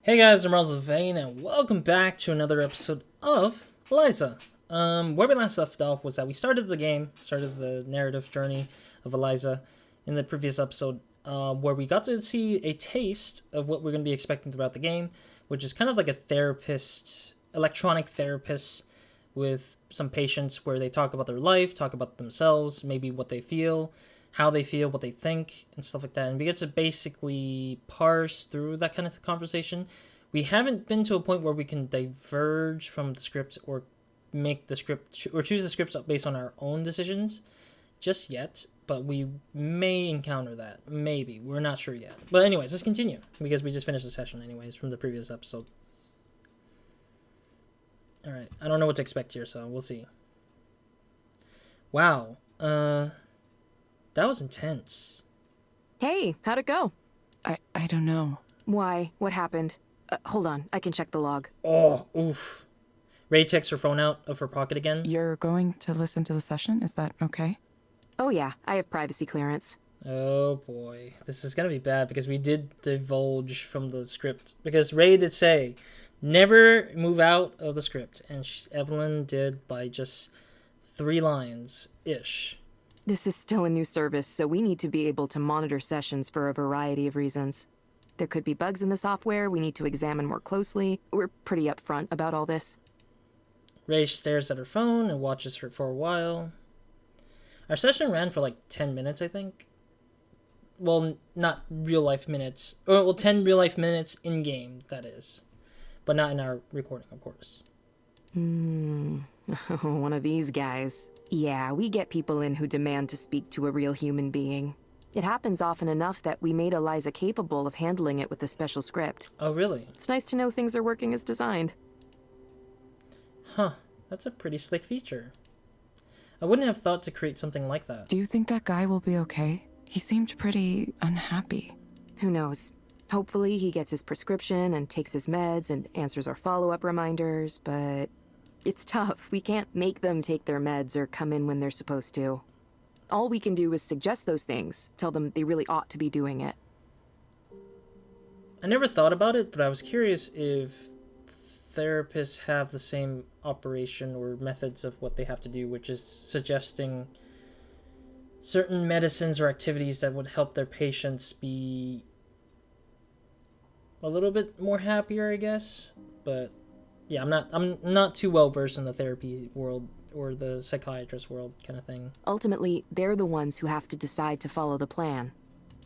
Hey guys, I'm RozaldVane, and welcome back to another episode of Eliza. Where we last left off was that we started the narrative journey of Eliza in the previous episode, where we got to see a taste of what we're going to be expecting throughout the game, which is kind of like a electronic therapist with some patients where they talk about their life, talk about themselves, maybe what they feel, how they feel, what they think, and stuff like that. And we get to basically parse through that kind of conversation. We haven't been to a point where we can diverge from the script or make the script or choose the scripts based on our own decisions just yet, but we may encounter that. Maybe. We're not sure yet. But anyways, let's continue because we just finished the session anyways from the previous episode. All right. I don't know what to expect here, so we'll see. Wow. That was intense. Hey, how'd it go? I don't know. Why? What happened? Hold on, I can check the log. Oh, oof. Ray takes her phone out of her pocket again. You're going to listen to the session? Is that okay? Oh yeah, I have privacy clearance. Oh boy. This is going to be bad because we did divulge from the script. Because Ray did say, never move out of the script. And Evelyn did by just 3 lines-ish. This is still a new service, so we need to be able to monitor sessions for a variety of reasons. There could be bugs in the software we need to examine more closely. We're pretty upfront about all this. Ray stares at her phone and watches her for a while. Our session ran for like 10 minutes, I think. Well, not real-life minutes. Well, 10 real-life minutes in-game, that is. But not in our recording, of course. One of these guys. Yeah, we get people in who demand to speak to a real human being. It happens often enough that we made Eliza capable of handling it with a special script. Oh, really? It's nice to know things are working as designed. Huh. That's a pretty slick feature. I wouldn't have thought to create something like that. Do you think that guy will be okay? He seemed pretty unhappy. Who knows? Hopefully he gets his prescription and takes his meds and answers our follow-up reminders, but it's tough. We can't make them take their meds or come in when they're supposed to. All we can do is suggest those things, tell them they really ought to be doing it. I never thought about it, but I was curious if therapists have the same operation or methods of what they have to do, which is suggesting certain medicines or activities that would help their patients be a little bit more happier, I guess. But yeah, I'm not too well versed in the therapy world or the psychiatrist world kind of thing. Ultimately, they're the ones who have to decide to follow the plan.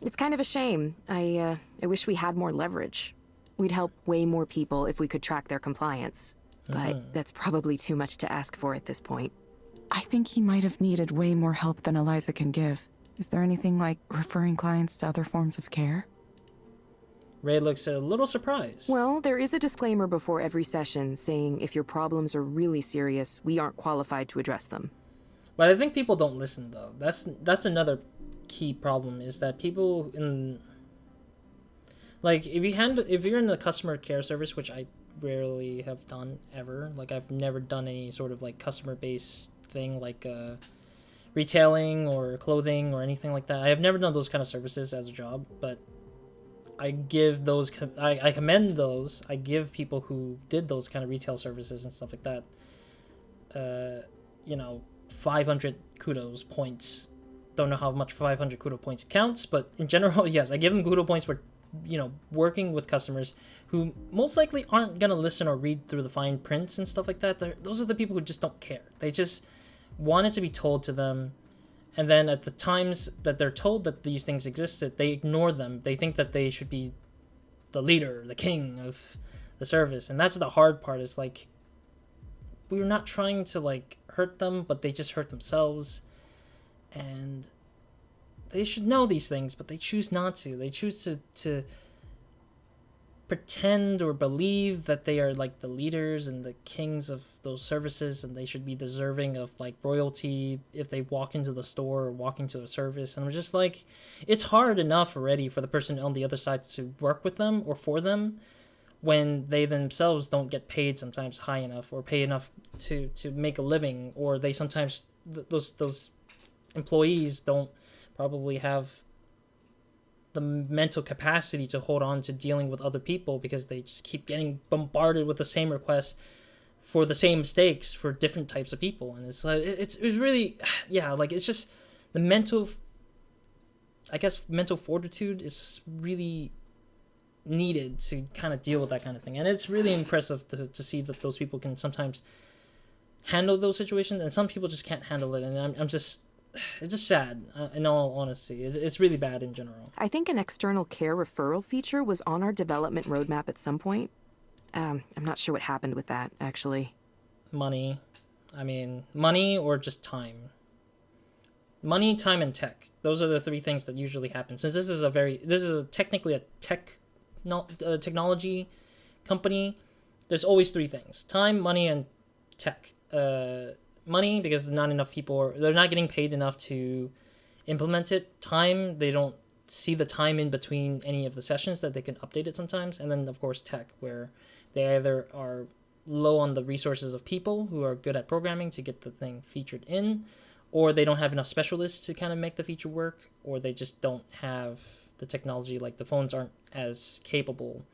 It's kind of a shame. I wish we had more leverage. We'd help way more people if we could track their compliance. But that's probably too much to ask for at this point. I think he might have needed way more help than Eliza can give. Is there anything like referring clients to other forms of care? Ray looks a little surprised. Well, there is a disclaimer before every session saying if your problems are really serious, we aren't qualified to address them. But I think people don't listen, though. That's another key problem, is that people in... Like, if you're in the customer care service, which I rarely have done, ever. Like, I've never done any sort of, like, customer-based thing, like, retailing or clothing or anything like that. I have never done those kind of services as a job, but I give those... I commend those. I give people who did those kind of retail services and stuff like that, 500 kudos points. Don't know how much 500 kudo points counts, but in general, yes, I give them kudo points for, working with customers who most likely aren't going to listen or read through the fine prints and stuff like that. Those are the people who just don't care. They just want it to be told to them. And then at the times that they're told that these things existed, they ignore them. They think that they should be the leader, the king of the service. And that's the hard part, is like, we're not trying to like hurt them, but they just hurt themselves. And they should know these things, but they choose not to. They choose to pretend or believe that they are like the leaders and the kings of those services, and they should be deserving of like royalty if they walk into the store or walk into a service. And I'm just like, it's hard enough already for the person on the other side to work with them or for them when they themselves don't get paid sometimes high enough or pay enough to make a living, or they sometimes those employees don't probably have the mental capacity to hold on to dealing with other people because they just keep getting bombarded with the same requests for the same mistakes for different types of people. And it's like it's really, yeah, like it's just the mental, I guess mental fortitude is really needed to kind of deal with that kind of thing. And it's really impressive to see that those people can sometimes handle those situations, and some people just can't handle it. And I'm just, it's just sad, in all honesty. It's really bad in general. I think an external care referral feature was on our development roadmap at some point. I'm not sure what happened with that, actually. Money. I mean, money or just time. Money, time, and tech. Those are the three things that usually happen. Since this is technically a technology company, there's always three things: time, money, and tech. Money, because not enough people they're not getting paid enough to implement it. Time, they don't see the time in between any of the sessions that they can update it sometimes. And then of course tech, where they either are low on the resources of people who are good at programming to get the thing featured in, or they don't have enough specialists to kind of make the feature work, or they just don't have the technology, like the phones aren't as capable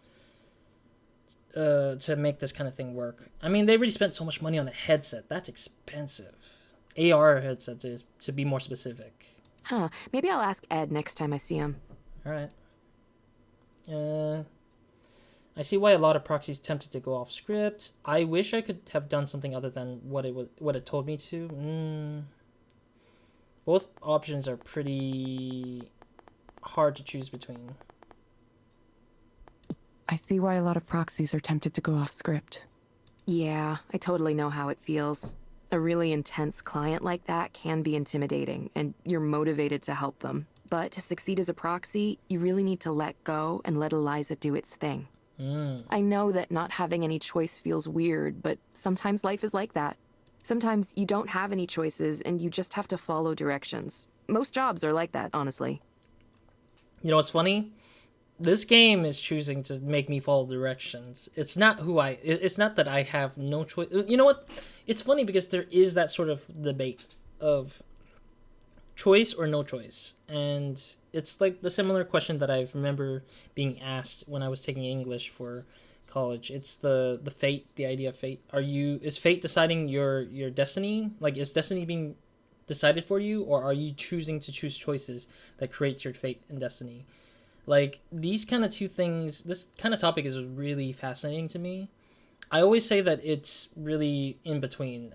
to make this kind of thing work. I mean, they already spent so much money on the headset. That's expensive. AR headsets, is, to be more specific. Huh. Maybe I'll ask Ed next time I see him. All right. I see why a lot of proxies tempted to go off script. I wish I could have done something other than what it told me to. Both options are pretty hard to choose between. I see why a lot of proxies are tempted to go off script. Yeah, I totally know how it feels. A really intense client like that can be intimidating, and you're motivated to help them. But to succeed as a proxy, you really need to let go and let Eliza do its thing. I know that not having any choice feels weird, but sometimes life is like that. Sometimes you don't have any choices and you just have to follow directions. Most jobs are like that, honestly. You know what's funny? This game is choosing to make me follow directions. It's not it's not that I have no choice. You know what? It's funny because there is that sort of debate of choice or no choice. And it's like the similar question that I remember being asked when I was taking English for college. It's the fate, the idea of fate. Is fate deciding your destiny? Like, is destiny being decided for you, or are you choosing to choose choices that creates your fate and destiny? Like, these kind of two things, this kind of topic is really fascinating to me. I always say that it's really in between.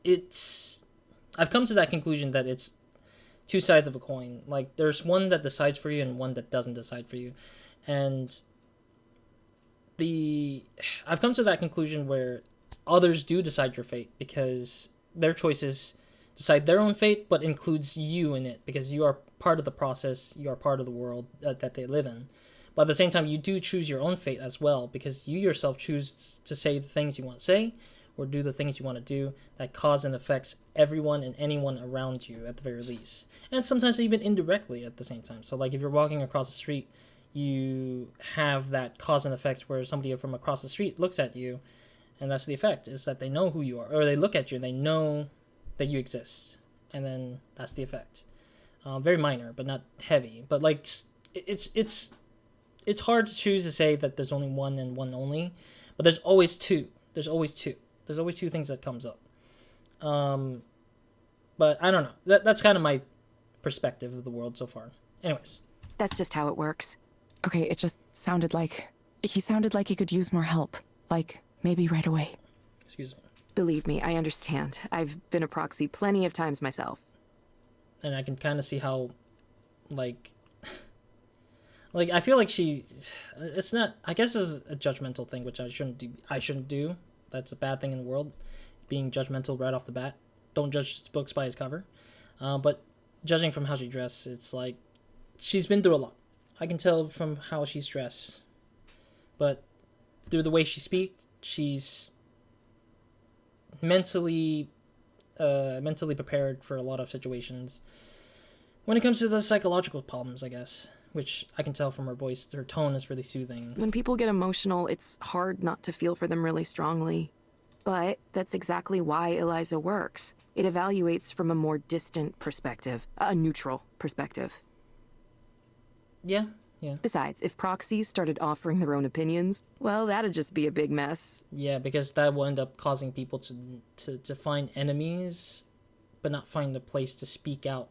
I've come to that conclusion that it's two sides of a coin. Like, there's one that decides for you and one that doesn't decide for you. And I've come to that conclusion where others do decide your fate because their choices decide their own fate, but includes you in it because you are part of the process, you are part of the world that they live in. But at the same time, you do choose your own fate as well, because you yourself choose to say the things you want to say or do the things you want to do that cause and affects everyone and anyone around you at the very least. And sometimes even indirectly at the same time. So like if you're walking across the street, you have that cause and effect where somebody from across the street looks at you, and that's the effect, is that they know who you are, or they look at you and they know that you exist, and then that's the effect. Very minor, but not heavy. But like it's hard to choose to say that there's only one and one only, but there's always two. There's always two things that comes up. But I don't know. That's kind of my perspective of the world so far. Anyways, That's just how it works. Okay, it just sounded like he could use more help. Like, maybe right away. excuse me. Believe me, I understand. I've been a proxy plenty of times myself. And I can kind of see how, like I feel like it's not, I guess this is a judgmental thing, which I shouldn't do. That's a bad thing in the world, being judgmental right off the bat. Don't judge books by its cover. But judging from how she dressed, it's like she's been through a lot. I can tell from how she's dressed. But through the way she speaks, she's mentally prepared for a lot of situations. When it comes to the psychological problems, I guess, which I can tell from her voice, her tone is really soothing. When people get emotional, it's hard not to feel for them really strongly. But that's exactly why Eliza works. It evaluates from a more distant perspective, a neutral perspective. Yeah, yeah. Besides, if proxies started offering their own opinions, well, that'd just be a big mess. Yeah, because that will end up causing people to find enemies, but not find a place to speak out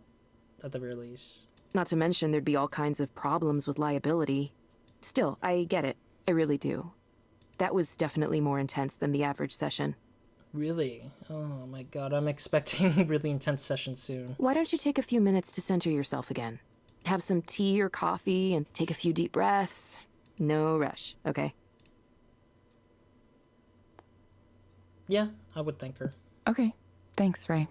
at the very least. Not to mention there'd be all kinds of problems with liability. Still, I get it. I really do. That was definitely more intense than the average session. Really? Oh my god, I'm expecting really intense sessions soon. Why don't you take a few minutes to center yourself again? Have some tea or coffee and take a few deep breaths. No rush, okay? Yeah, I would thank her. Okay. Thanks, Ray.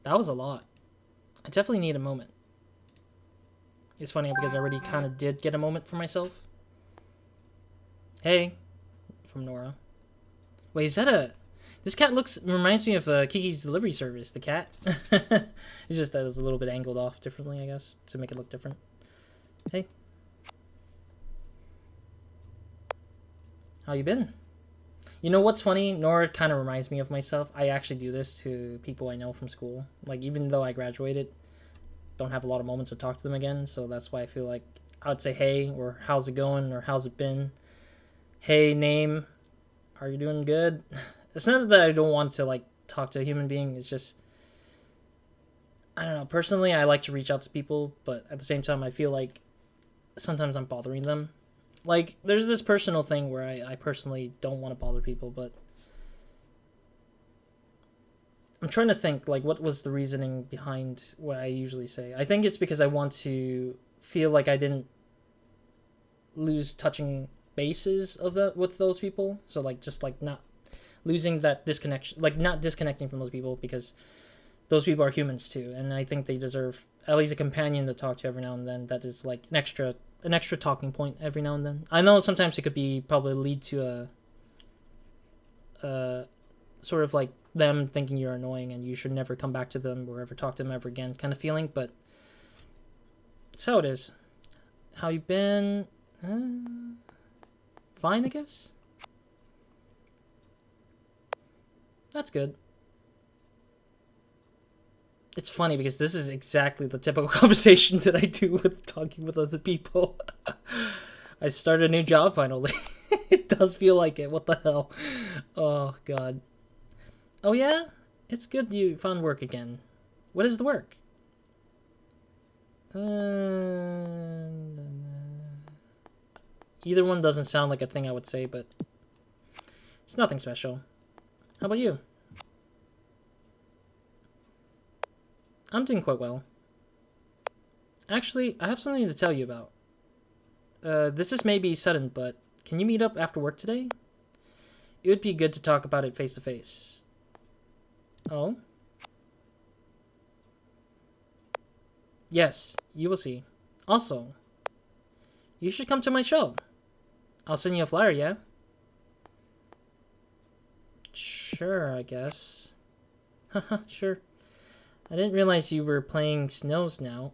That was a lot. I definitely need a moment. It's funny because I already kind of did get a moment for myself. Hey, from Nora. Wait, is that a... This cat reminds me of Kiki's delivery service, the cat. It's just that it's a little bit angled off differently, I guess, to make it look different. Hey. How you been? You know what's funny? Nora kind of reminds me of myself. I actually do this to people I know from school. Like, even though I graduated, don't have a lot of moments to talk to them again, so that's why I feel like I would say hey, or how's it going, or how's it been? Hey, name, are you doing good? It's not that I don't want to, like, talk to a human being, it's just, I don't know, personally I like to reach out to people, but at the same time I feel like sometimes I'm bothering them. Like, there's this personal thing where I personally don't want to bother people, but I'm trying to think, like, what was the reasoning behind what I usually say. I think it's because I want to feel like I didn't lose touching bases with those people. So, like, just, like, not losing that disconnection, like, not disconnecting from those people, because those people are humans too, and I think they deserve at least a companion to talk to every now and then that is, like, an extra talking point every now and then. I know sometimes it could be probably lead to a sort of like them thinking you're annoying and you should never come back to them or ever talk to them ever again kind of feeling, but it's how it is. How you been? Fine, I guess. That's good. It's funny because this is exactly the typical conversation that I do with talking with other people. I started a new job finally. It does feel like it. What the hell? Oh, God. Oh, yeah? It's good you found work again. What is the work? Either one doesn't sound like a thing I would say, but it's nothing special. How about you? I'm doing quite well. Actually, I have something to tell you about. This is maybe sudden, but can you meet up after work today? It would be good to talk about it face to face. Oh? Yes, you will see. Also, you should come to my show. I'll send you a flyer, yeah? Sure, I guess. Haha, sure. I didn't realize you were playing shows now.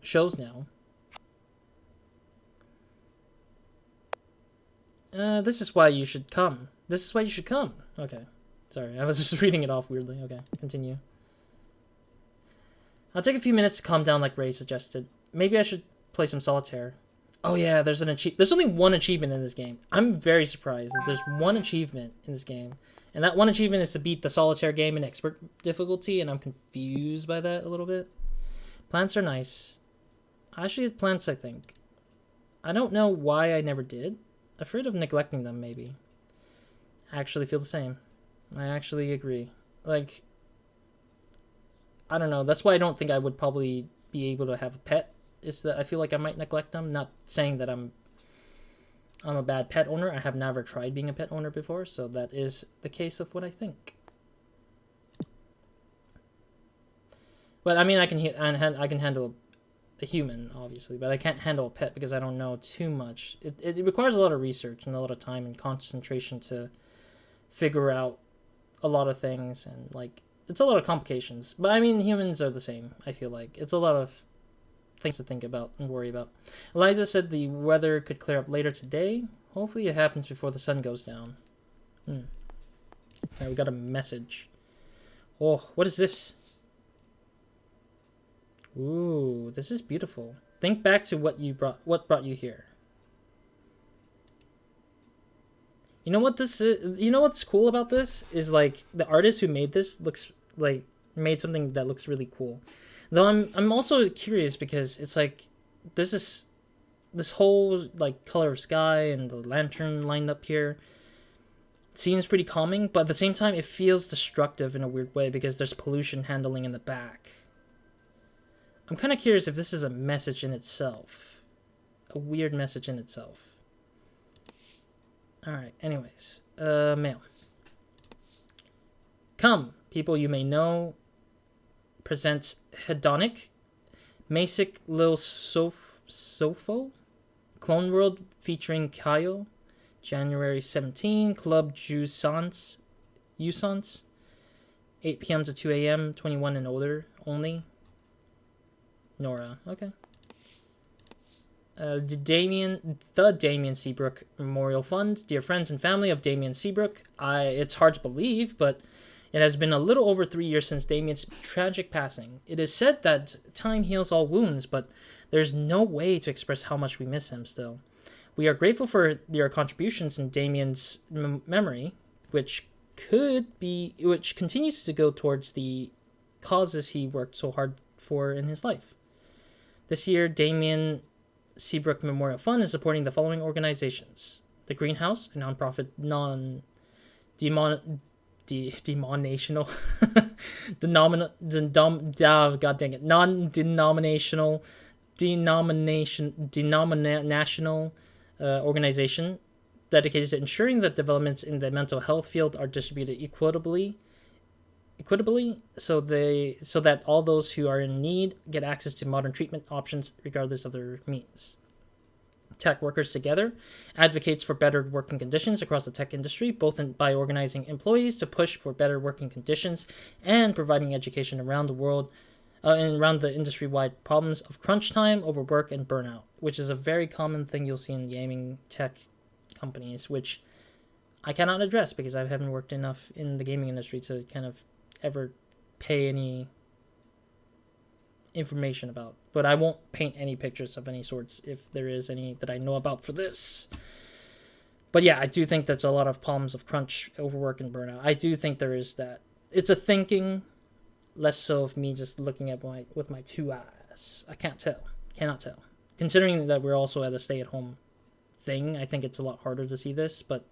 This is why you should come. This is why you should come. Okay. Sorry, I was just reading it off weirdly. Okay, continue. I'll take a few minutes to calm down like Ray suggested. Maybe I should play some solitaire. Oh yeah, there's only one achievement in this game. I'm very surprised that there's one achievement in this game. And that one achievement is to beat the solitaire game in expert difficulty, and I'm confused by that a little bit. Plants are nice. I actually had plants, I think. I don't know why I never did. Afraid of neglecting them, maybe. I actually feel the same. I actually agree. Like, I don't know. That's why I don't think I would probably be able to have a pet, is that I feel like I might neglect them. Not saying that I'm a bad pet owner. I have never tried being a pet owner before, so that is the case of what I think. But I mean, I can handle a human, obviously, but I can't handle a pet because I don't know too much. It requires a lot of research and a lot of time and concentration to figure out a lot of things, and like it's a lot of complications. But I mean, humans are the same. I feel like it's a lot of things to think about and worry about. Eliza said the weather could clear up later today. Hopefully it happens before the sun goes down. Alright, we got a message. Oh, what is this? Ooh, this is beautiful. Think back to what brought you here. You know what this is? You know what's cool about this is like the artist who made this looks like made something that looks really cool. Though I'm also curious because it's like there's this whole like color of sky and the lantern lined up here seems pretty calming, but at the same time it feels destructive in a weird way because there's pollution handling in the back. I'm kind of curious if this is a message in itself. A weird message in itself. Alright, anyways. Mail. Come, people you may know presents Hedonic, Masic Lil Sofo, Clone World featuring Kaio, January 17, Club Usance, 8 p.m. to 2 a.m., 21 and older only. Nora, okay. The Damien Seabrook Memorial Fund. Dear friends and family of Damien Seabrook, it's hard to believe, but it has been a little over 3 years since Damien's tragic passing. It is said that time heals all wounds, but there's no way to express how much we miss him still. We are grateful for your contributions in Damien's memory, which continues to go towards the causes he worked so hard for in his life. This year, Damien Seabrook Memorial Fund is supporting the following organizations: the Greenhouse, a nonprofit non-denominational non-denominational organization dedicated to ensuring that developments in the mental health field are distributed equitably so that all those who are in need get access to modern treatment options regardless of their means. Tech Workers Together advocates for better working conditions across the tech industry, both by organizing employees to push for better working conditions and providing education around the world and around the industry-wide problems of crunch time, overwork, and burnout, which is a very common thing you'll see in gaming tech companies, which I cannot address because I haven't worked enough in the gaming industry to kind of ever pay any information about. But I won't paint any pictures of any sorts if there is any that I know about for this. But yeah, I do think that's a lot of problems of crunch, overwork, and burnout. I do think there is that. It's a thinking, less so of me just looking at with my two eyes. I cannot tell. Considering that we're also at a stay-at-home thing, I think it's a lot harder to see this, but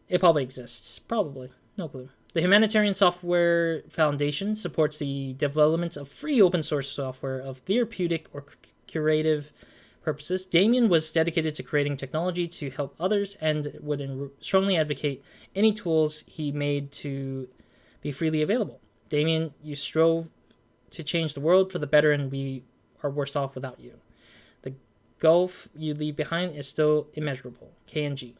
it probably exists. Probably. No clue. The Humanitarian Software Foundation supports the development of free open source software of therapeutic or curative purposes. Damien was dedicated to creating technology to help others and would strongly advocate any tools he made to be freely available. Damien, you strove to change the world for the better, and we are worse off without you. The gulf you leave behind is still immeasurable. KNG.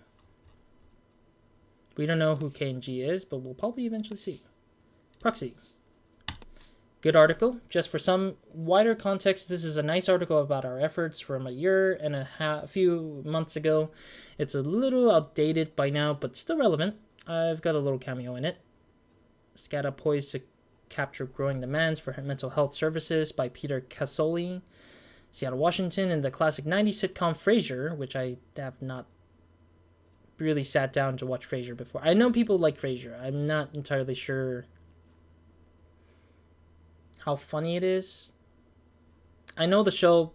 We don't know who KNG is, but we'll probably eventually see. Proxy. Good article. Just for some wider context, this is a nice article about our efforts from a few months ago. It's a little outdated by now, but still relevant. I've got a little cameo in it. SCADA poised to capture growing demands for mental health services by Peter Casoli, Seattle, Washington, in the classic 90s sitcom Frasier, which I have not really sat down to watch Frasier before. I know people like Frasier. I'm not entirely sure how funny it is. I know the show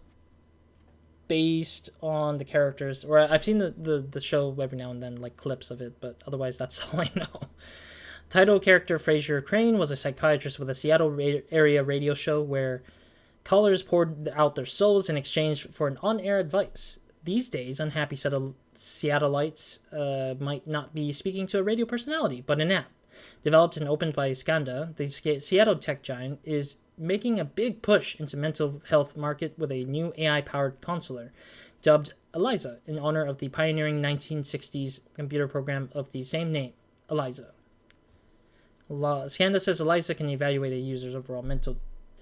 based on the characters, or I've seen the show every now and then, like clips of it, but otherwise that's all I know. Title character Frasier Crane was a psychiatrist with a Seattle area radio show where callers poured out their souls in exchange for an on-air advice. These days, unhappy Seattleites might not be speaking to a radio personality, but an app. Developed and opened by Skanda, the Seattle tech giant is making a big push into mental health market with a new AI-powered counselor, dubbed Eliza, in honor of the pioneering 1960s computer program of the same name, Eliza. Skanda says Eliza can evaluate a user's overall mental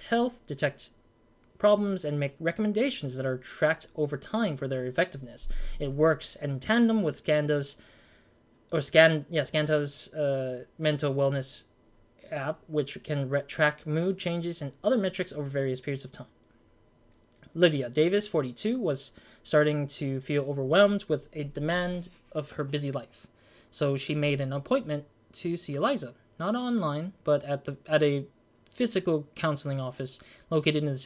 health, detect problems, and make recommendations that are tracked over time for their effectiveness. It works in tandem with Scanda's mental wellness app, which can track mood changes and other metrics over various periods of time. Olivia Davis, 42, was starting to feel overwhelmed with a demand of her busy life. So she made an appointment to see Eliza, not online, but at a physical counseling office located in the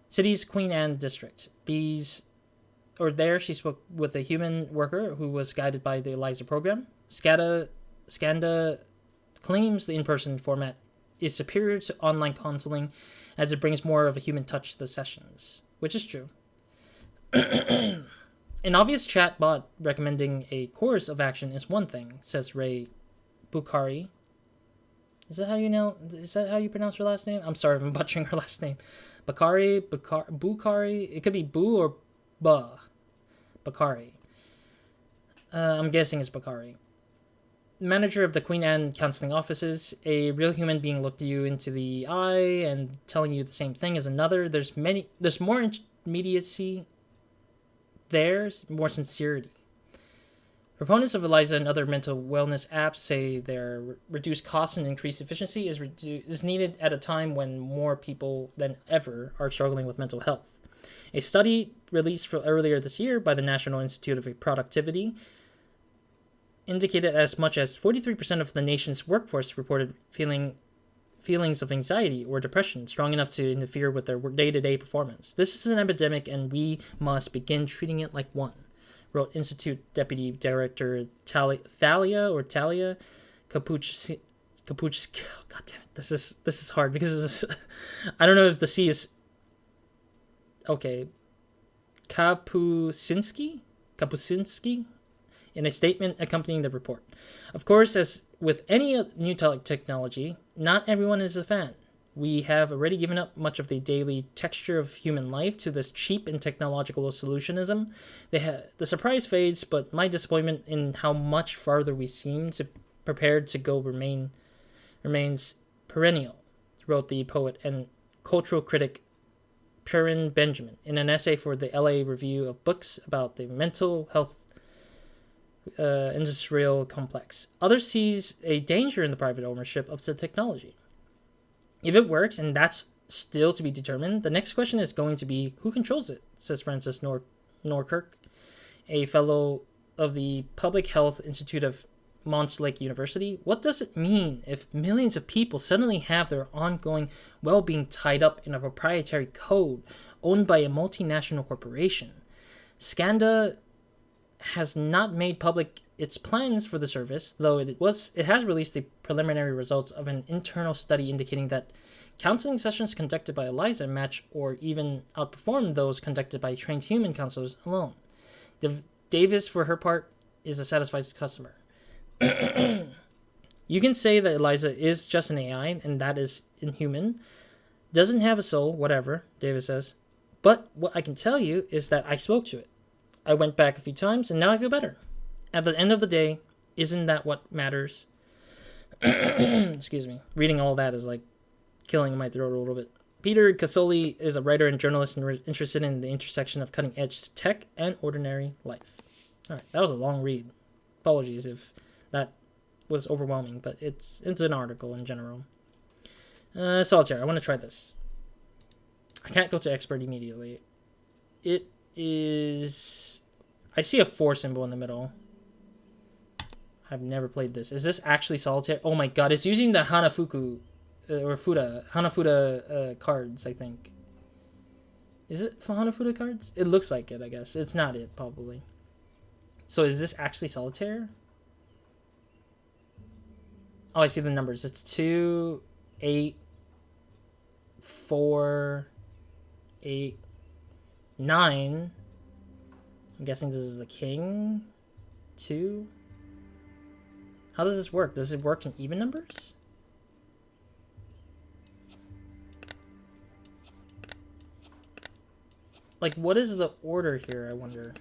city's Queen Anne district. There she spoke with a human worker who was guided by the Eliza program. Skanda claims the in-person format is superior to online counseling as it brings more of a human touch to the sessions, which is true. An obvious chatbot recommending a course of action is one thing, says Ray Bukhari. Is that how you pronounce her last name? I'm sorry if I'm butchering her last name. Bukhari. It could be Boo or Ba. Bukhari. I'm guessing it's Bukhari. Manager of the Queen Anne counseling offices, a real human being looked you into the eye and telling you the same thing as another. There's more immediacy. There's more sincerity. Proponents of Eliza and other mental wellness apps say their reduced costs and increased efficiency is needed at a time when more people than ever are struggling with mental health. A study released earlier this year by the National Institute of Productivity indicated as much as 43% of the nation's workforce reported feelings of anxiety or depression strong enough to interfere with their day-to-day performance. This is an epidemic, and we must begin treating it like one, wrote Institute Deputy Director Talia Capuch. God damn it! This is hard because I don't know if the C is okay. Kapusinski in a statement accompanying the report. Of course, as with any new technology, not everyone is a fan. We have already given up much of the daily texture of human life to this cheap and technological solutionism. The surprise fades, but my disappointment in how much farther we seem to prepared to go remains perennial, wrote the poet and cultural critic Perrin Benjamin in an essay for the LA Review of Books about the mental health industrial complex. Others sees a danger in the private ownership of the technology. If it works, and that's still to be determined, the next question is going to be who controls it, says Francis Norkirk, a fellow of the Public Health Institute of Mont Lake University. What does it mean if millions of people suddenly have their ongoing well-being tied up in a proprietary code owned by a multinational corporation? Skanda has not made public its plans for the service, though it has released the preliminary results of an internal study indicating that counseling sessions conducted by Eliza match or even outperform those conducted by trained human counselors alone. Davis, for her part, is a satisfied customer. You can say that Eliza is just an AI, and that is inhuman. Doesn't have a soul, whatever, Davis says. But what I can tell you is that I spoke to it. I went back a few times, and now I feel better. At the end of the day, isn't that what matters? Excuse me. Reading all that is like killing my throat a little bit. Peter Casoli is a writer and journalist interested in the intersection of cutting-edge tech and ordinary life. All right, that was a long read. Apologies if that was overwhelming, but it's an article in general. Solitaire, I want to try this. I can't go to expert immediately. It is... I see a 4 symbol in the middle. I've never played this. Is this actually Solitaire? Oh my god, it's using the Hanafuda cards, I think. Is it for Hanafuda cards? It looks like it, I guess. It's not it, probably. So is this actually Solitaire? Oh, I see the numbers. It's 2, 8, 4, 8, 9. I'm guessing this is the king. 2. How does this work? Does it work in even numbers? Like, what is the order here, I wonder?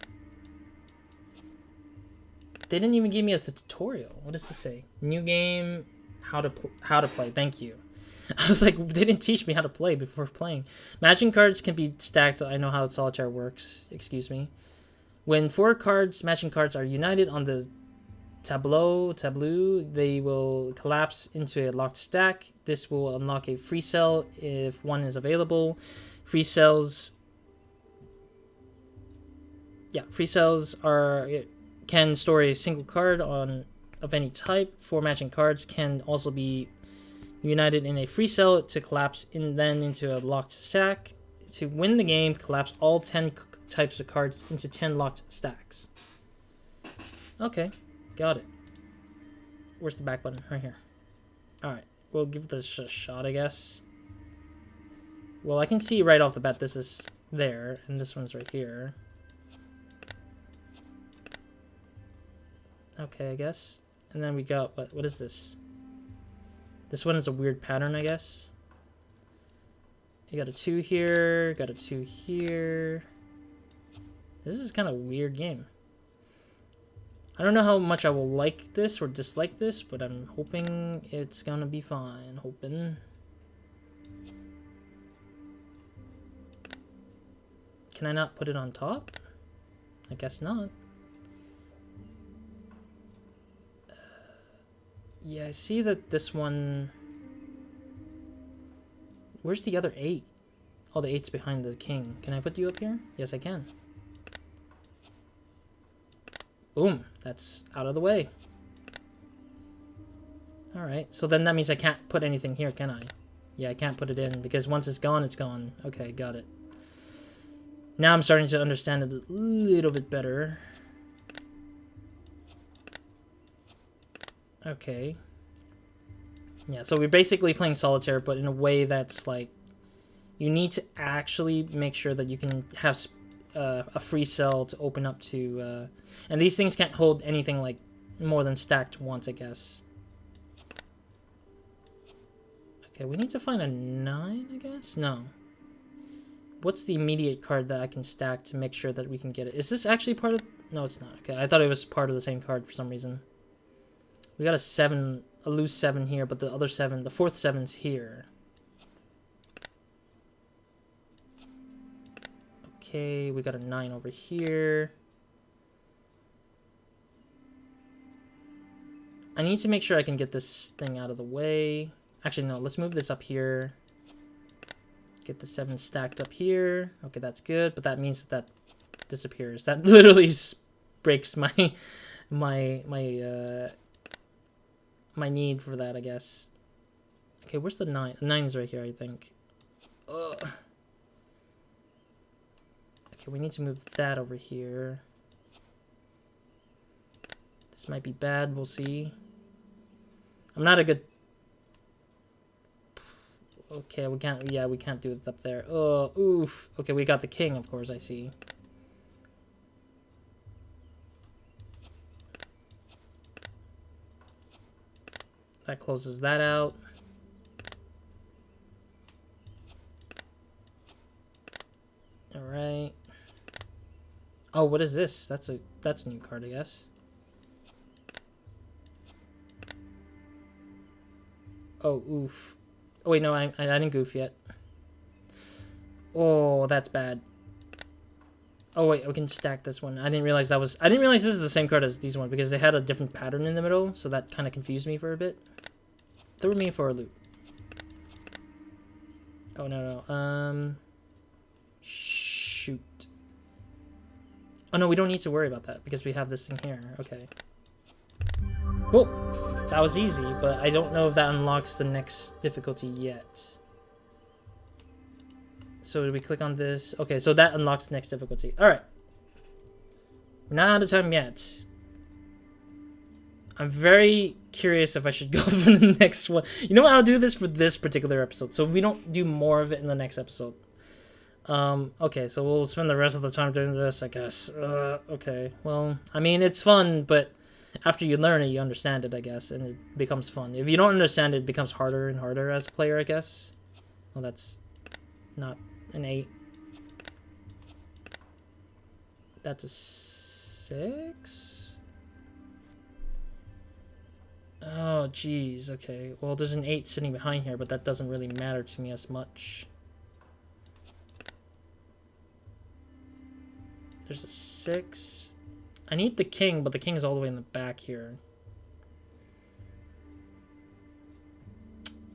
They didn't even give me a tutorial. What does this say? New game, how to play. Thank you. I was like, they didn't teach me how to play before playing. Matching cards can be stacked. I know how Solitaire works. Excuse me. When 4 matching cards are united on the tableau, they will collapse into a locked stack. This will unlock a free cell if one is available. Free cells. Yeah, free cells can store a single card of any type. 4 matching cards can also be united in a free cell to collapse then into a locked stack. To win the game, collapse all 10 types of cards into 10 locked stacks. Okay, got it. Where's the back button? Right here. Alright, we'll give this a shot, I guess. Well, I can see right off the bat this is there, and this one's right here. Okay, I guess. And then we got, what is this? This one is a weird pattern, I guess. You got a 2 here, got a 2 here. This is kind of a weird game. I don't know how much I will like this or dislike this, but I'm hoping it's gonna be fine. Hoping. Can I not put it on top? I guess not. Yeah, I see that this one... Where's the other 8? Oh, the 8's behind the king. Can I put you up here? Yes, I can. Boom. That's out of the way. Alright, so then that means I can't put anything here, can I? Yeah, I can't put it in, because once it's gone, it's gone. Okay, got it. Now I'm starting to understand it a little bit better. Okay. Yeah, so we're basically playing solitaire, but in a way that's like... You need to actually make sure that you can have a free cell to open up to... and these things can't hold anything like more than stacked once, I guess. Okay, we need to find a 9, I guess? No. What's the immediate card that I can stack to make sure that we can get it? Is this actually part of... No, it's not. Okay, I thought it was part of the same card for some reason. We got a 7, a loose 7 here, but the other 7, the 4th 7's here. Okay, we got a 9 over here. I need to make sure I can get this thing out of the way. Actually, no, let's move this up here. Get the 7 stacked up here. Okay, that's good, but that means that disappears. That literally breaks my need for that, I guess. Okay, where's the 9? The 9 is right here, I think. Ugh. Okay, we need to move that over here. This might be bad, we'll see. I'm not a good... Okay, we can't do it up there. Oh, oof. Okay, we got the king, of course, I see. That closes that out. Alright. Oh, what is this? That's a new card, I guess. Oh, oof. Oh, wait, no, I didn't goof yet. Oh, that's bad. Oh, wait, we can stack this one. I didn't realize this is the same card as these one because they had a different pattern in the middle, so that kind of confused me for a bit. Threw me for a loop. Oh, no. Shoot. Oh, no, we don't need to worry about that because we have this thing here. Okay. Cool. That was easy, but I don't know if that unlocks the next difficulty yet. So do we click on this? Okay, so that unlocks the next difficulty. Alright. We're not out of time yet. I'm very curious if I should go for the next one. You know what? I'll do this for this particular episode, so we don't do more of it in the next episode. Okay, so we'll spend the rest of the time doing this, I guess. Okay, well, I mean, it's fun, but after you learn it, you understand it, I guess, and it becomes fun. If you don't understand it, it becomes harder and harder as a player, I guess. Well, that's not an 8. That's a 6? Oh, jeez, okay. Well, there's an 8 sitting behind here, but that doesn't really matter to me as much. There's a 6. I need the king, but the king is all the way in the back here.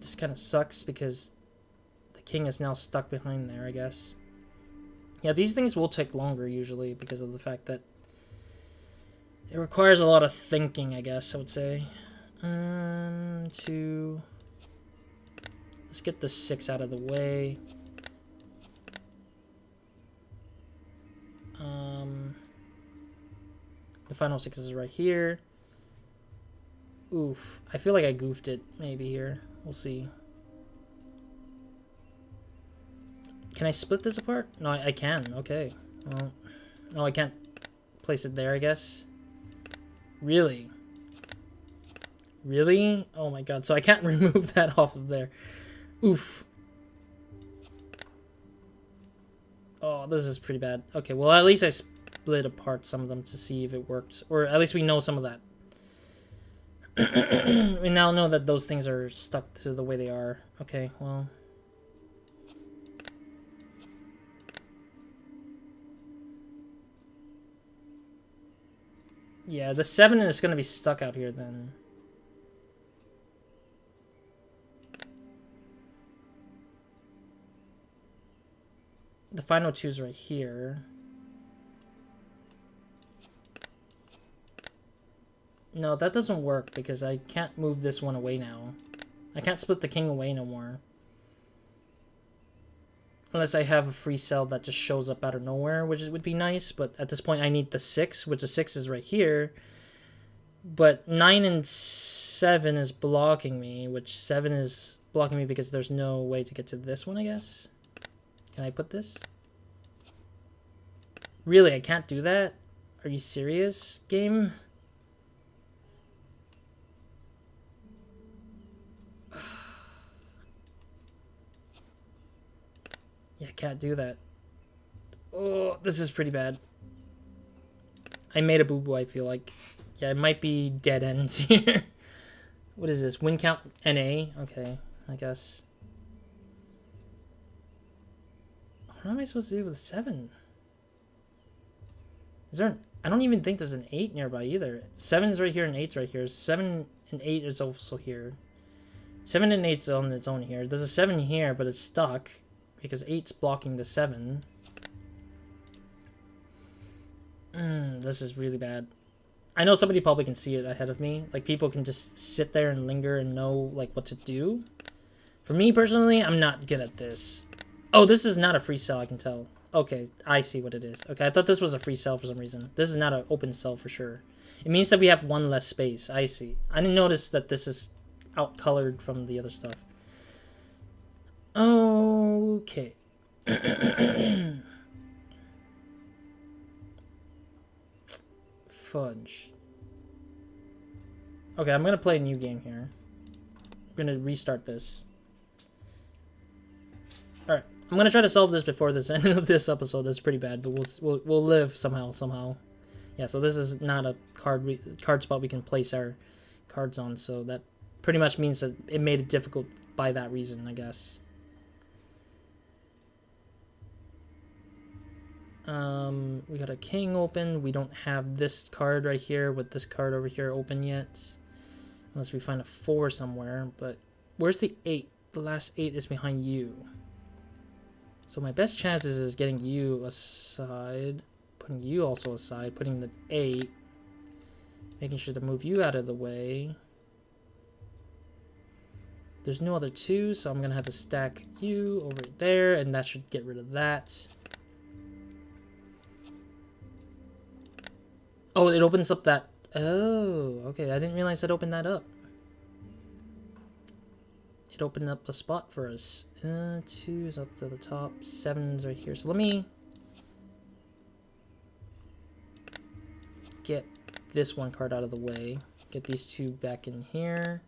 This kind of sucks because the king is now stuck behind there, I guess. Yeah, these things will take longer usually because of the fact that it requires a lot of thinking, I guess, I would say. Let's get the 6 out of the way. The final 6 is right here. Oof. I feel like I goofed it maybe here. We'll see. Can I split this apart? No, I can. Okay. Well, no, I can't place it there, I guess. Really? Really? Oh my god. So I can't remove that off of there. Oof. Oh, this is pretty bad. Okay, well, at least I split apart some of them to see if it worked. Or at least we know some of that. We now know that those things are stuck to the way they are. Okay, well. Yeah, the 7 is going to be stuck out here then. The final 2 is right here. No, that doesn't work because I can't move this one away now. I can't split the king away no more. Unless I have a free cell that just shows up out of nowhere, which would be nice. But at this point, I need the 6, which the 6 is right here. But 9 and 7 is blocking me, which 7 is blocking me because there's no way to get to this one, I guess. Can I put this? Really, I can't do that? Are you serious, game? Yeah, I can't do that. Oh, this is pretty bad. I made a boo-boo, I feel like. Yeah, it might be dead ends here. What is this? Win count NA? Okay, I guess. What am I supposed to do with 7? Is there an... I don't even think there's an 8 nearby either. 7's right here and 8's right here. 7 and 8 is also here. 7 and 8's on its own here. There's a 7 here, but it's stuck because 8's blocking the 7. This is really bad. I know somebody probably can see it ahead of me. Like, people can just sit there and linger and know, like, what to do. For me, personally, I'm not good at this. Oh, this is not a free cell, I can tell. Okay, I see what it is. Okay, I thought this was a free cell for some reason. This is not an open cell for sure. It means that we have one less space. I see. I didn't notice that this is out-colored from the other stuff. Okay. Fudge. Okay, I'm gonna play a new game here. I'm gonna restart this. Alright, I'm gonna try to solve this before this end of this episode. It's pretty bad, but we'll live somehow. Yeah, so this is not a card spot we can place our cards on, so that pretty much means that it made it difficult by that reason, I guess. We got a king open. We don't have this card right here with this card over here open yet. Unless we find a 4 somewhere. But where's the 8? The last 8 is behind you. So my best chances is getting you aside. Putting you also aside. Putting the 8. Making sure to move you out of the way. There's no other 2, so I'm going to have to stack you over there. And that should get rid of that. Oh, it opens up that... Oh, okay. I didn't realize it opened that up. It opened up a spot for us. 2 is up to the top. 7's right here. So let me... get this one card out of the way. Get these 2 back in here.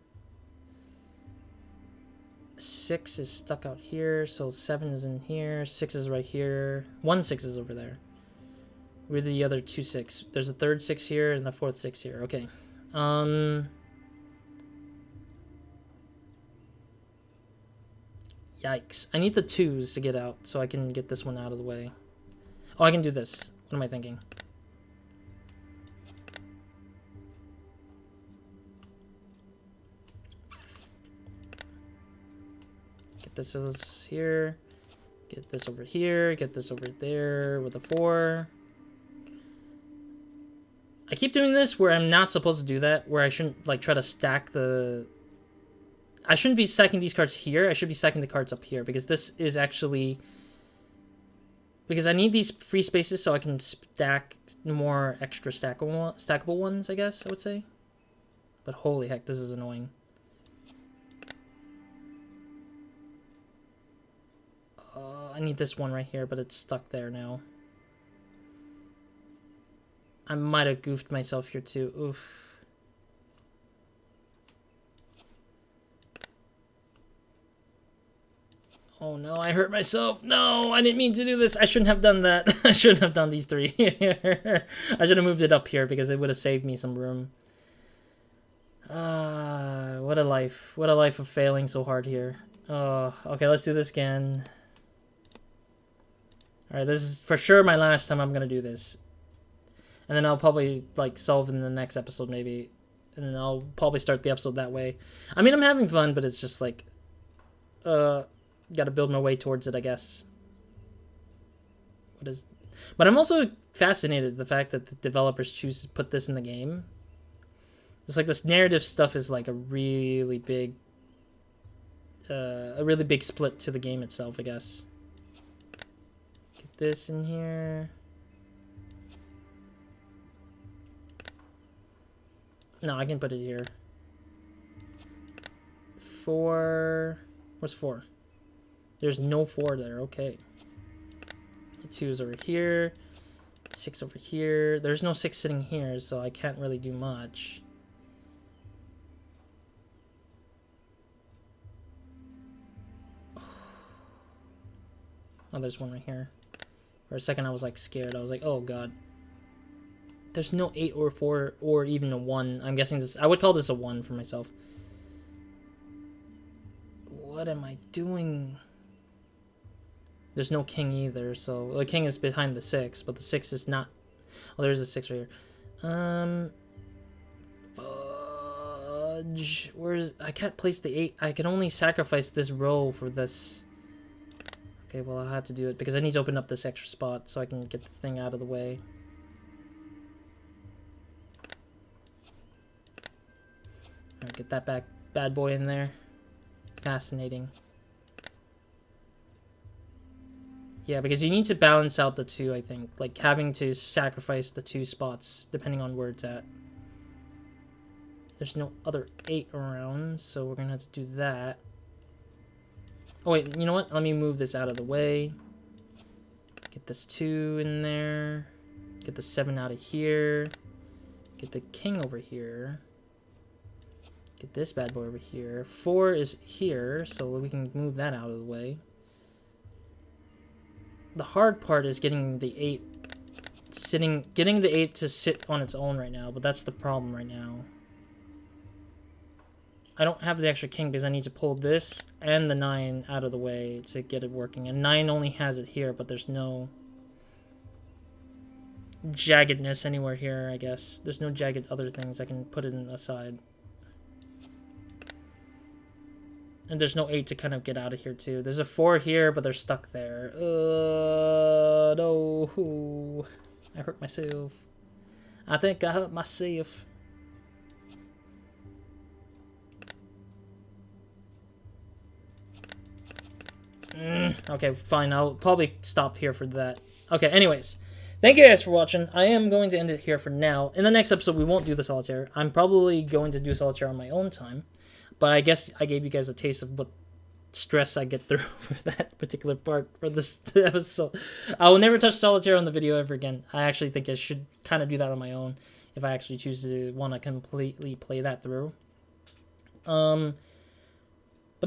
6 is stuck out here. So 7 is in here. 6 is right here. 1 6 is over there. Where are the other 2 6? There's a 3rd 6 here and the 4th 6 here. Okay. Yikes. I need the 2s to get out so I can get this one out of the way. Oh, I can do this. What am I thinking? Get Get this here. Get this over here. Get this over there with a 4. I keep doing this where I'm not supposed to do that, where I shouldn't like try to stack the... I shouldn't be stacking these cards here. I should be stacking the cards up here, because this is actually... Because I need these free spaces so I can stack more extra stackable ones, I guess I would say. But holy heck, this is annoying. I need this one right here, but it's stuck there now. I might have goofed myself here too. Oof. Oh no, I hurt myself. No, I didn't mean to do this. I shouldn't have done that. I shouldn't have done these 3 here. I should have moved it up here because it would have saved me some room. What a life. What a life of failing so hard here. Oh, okay, let's do this again. Alright, this is for sure my last time I'm gonna do this. And then I'll probably, like, solve in the next episode, maybe. And then I'll probably start the episode that way. I mean, I'm having fun, but it's just, like... Gotta build my way towards it, I guess. But I'm also fascinated the fact that the developers choose to put this in the game. It's like this narrative stuff is, like, a really big split to the game itself, I guess. Get this in here. No, I can put it here. 4. What's 4? There's no 4 there. Okay. The 2 is over here. 6 over here. There's no 6 sitting here, so I can't really do much. Oh, there's one right here. For a second, I was like scared. I was like, oh god. There's no 8 or 4 or even a 1. I'm guessing this... I would call this a 1 for myself. What am I doing? There's no king either, so... The king is behind the 6, but the 6 is not... Oh, there's a 6 right here. Fudge. Where's... I can't place the 8. I can only sacrifice this row for this. Okay, well, I'll have to do it, because I need to open up this extra spot so I can get the thing out of the way. Alright, get that bad boy in there. Fascinating. Yeah, because you need to balance out the 2, I think. Like, having to sacrifice the 2 spots, depending on where it's at. There's no other 8 around, so we're gonna have to do that. Oh, wait, you know what? Let me move this out of the way. Get this 2 in there. Get the 7 out of here. Get the king over here. Get this bad boy over here. 4 is here, so we can move that out of the way. The hard part is getting the 8 getting the 8 to sit on its own right now, but that's the problem right now. I don't have the extra king because I need to pull this and the 9 out of the way to get it working. And 9 only has it here, but there's no jaggedness anywhere here, I guess. There's no jagged other things. I can put it in aside. And there's no 8 to kind of get out of here, too. There's a 4 here, but they're stuck there. No. I hurt myself. I think I hurt myself. Okay, fine. I'll probably stop here for that. Okay, anyways. Thank you guys for watching. I am going to end it here for now. In the next episode, we won't do the solitaire. I'm probably going to do solitaire on my own time. But I guess I gave you guys a taste of what stress I get through for that particular part for this episode. I will never touch solitaire on the video ever again. I actually think I should kind of do that on my own if I actually choose to want to completely play that through. But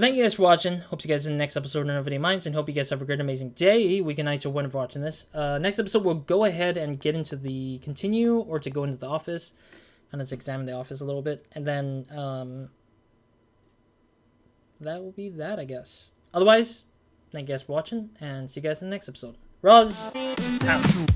thank you guys for watching. Hope you guys in the next episode of Any Minds, and hope you guys have a great, amazing day, week, and night, or whenever watching this. Next episode, we'll go ahead and get into the continue or to go into the office, and let's examine the office a little bit, and then that will be that, I guess. Otherwise, thank you guys for watching, and see you guys in the next episode. Roz, out.